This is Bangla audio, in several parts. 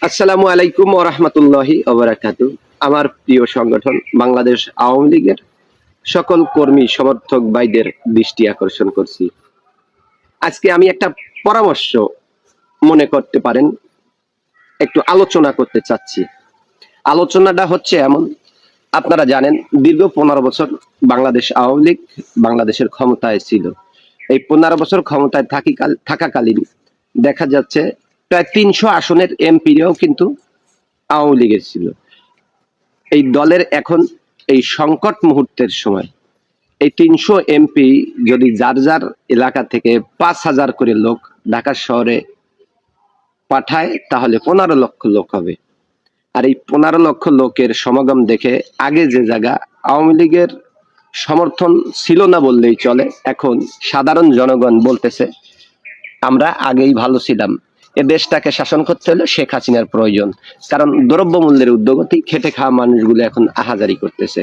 আসসালামু আলাইকুম ওয়া রাহমাতুল্লাহি ওয়া বারাকাতুহু। আমার প্রিয় সংগঠন বাংলাদেশ আওয়ামী লীগের সকল কর্মী সমর্থক ভাইদের দৃষ্টি আকর্ষণ করছি। আজকে আমি একটা পরামর্শ মনে করতে পারেন, একটু আলোচনা করতে চাচ্ছি। আলোচনাটা হচ্ছে এমন, আপনারা জানেন দীর্ঘ 15 বছর বাংলাদেশ আওয়ামী লীগ বাংলাদেশের ক্ষমতায় ছিল। এই 15 বছর ক্ষমতায় থাকাকালীন দেখা যাচ্ছে প্রায় 300 আসনের এমপিরাও কিন্তু আওয়ামী লীগের ছিল। এই দলের এখন এই সংকট মুহূর্তের সময় এই 300 এমপি যদি যার যার এলাকা থেকে 5,000 করে লোক ঢাকা শহরে পাঠায়, তাহলে 15 লক্ষ লোক হবে। আর এই 15 লক্ষ লোকের সমাগম দেখে আগে যে জায়গা আওয়ামী লীগের সমর্থন ছিল না বললেই চলে, এখন সাধারণ জনগণ বলতেছে আমরা আগেই ভালো ছিলাম। এ দেশটাকে শাসন করতে হলে শেখ হাসিনার প্রয়োজন, কারণ দ্রব্যমূল্যের ঊর্ধ্বগতি, খেটে খাওয়া মানুষগুলো এখন আহাজারি করতেছে।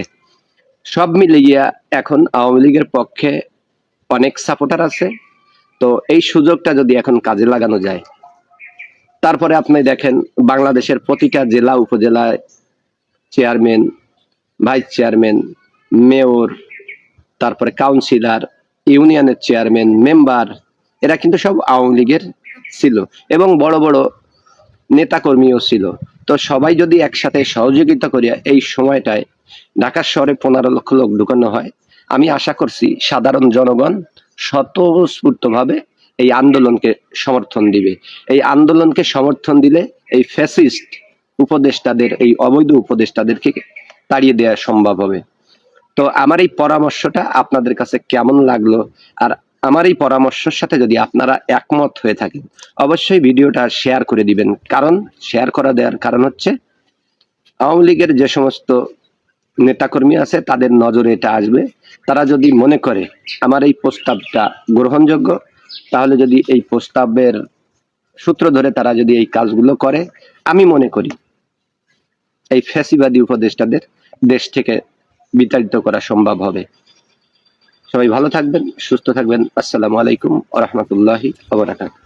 সব মিলে গিয়া এখন আওয়ামী লীগের পক্ষে অনেক সাপোর্টার আছে। তো এই সুযোগটা যদি এখন কাজে লাগানো যায়, তারপরে আপনি দেখেন বাংলাদেশের প্রতিটা জেলা উপজেলায় চেয়ারম্যান, ভাইস চেয়ারম্যান, মেয়র, তারপরে কাউন্সিলর, ইউনিয়নের চেয়ারম্যান, মেম্বার, এরা কিন্তু সব আওয়ামী লীগের ছিল এবং বড় বড় নেতাকর্মীও ছিল। তো সবাই যদি একসাথে সহযোগিতা করিয়া এই সময়টায় ঢাকা শহরে 15 লক্ষ লোক ঢুকানো হয়, আমি আশা করছি সাধারণ জনগণ স্বতঃস্ফূর্তভাবে এই আন্দোলনকে সমর্থন দিবে। এই আন্দোলনকে সমর্থন দিলে এই ফ্যাসিস্ট উপদেষ্টাদের, এই অবৈধ উপদেষ্টাদেরকে তাড়িয়ে দেওয়া সম্ভব হবে। তো আমার এই পরামর্শটা আপনাদের কাছে কেমন লাগলো, আর আমার এই পরামর্শের সাথে যদি আপনারা একমত হয়ে থাকেন, অবশ্যই ভিডিওটা শেয়ার করে দিবেন। কারণ শেয়ার করা দেওয়ার কারণ হচ্ছে আওয়ামী লীগের যে সমস্ত নেতাকর্মী আছে তাদের নজরে এটা আসবে। তারা যদি মনে করে আমার এই প্রস্তাবটা গ্রহণযোগ্য, তাহলে যদি এই প্রস্তাবের সূত্র ধরে তারা যদি এই কাজগুলো করে, আমি মনে করি এই ফ্যাসিবাদী উপদেষ্টাদের দেশ থেকে বিতাড়িত করা সম্ভব হবে। সবাই ভালো থাকবেন, সুস্থ থাকবেন। আসসালামু আলাইকুম ওয়া রাহমাতুল্লাহি ওয়া বারাকাতুহু।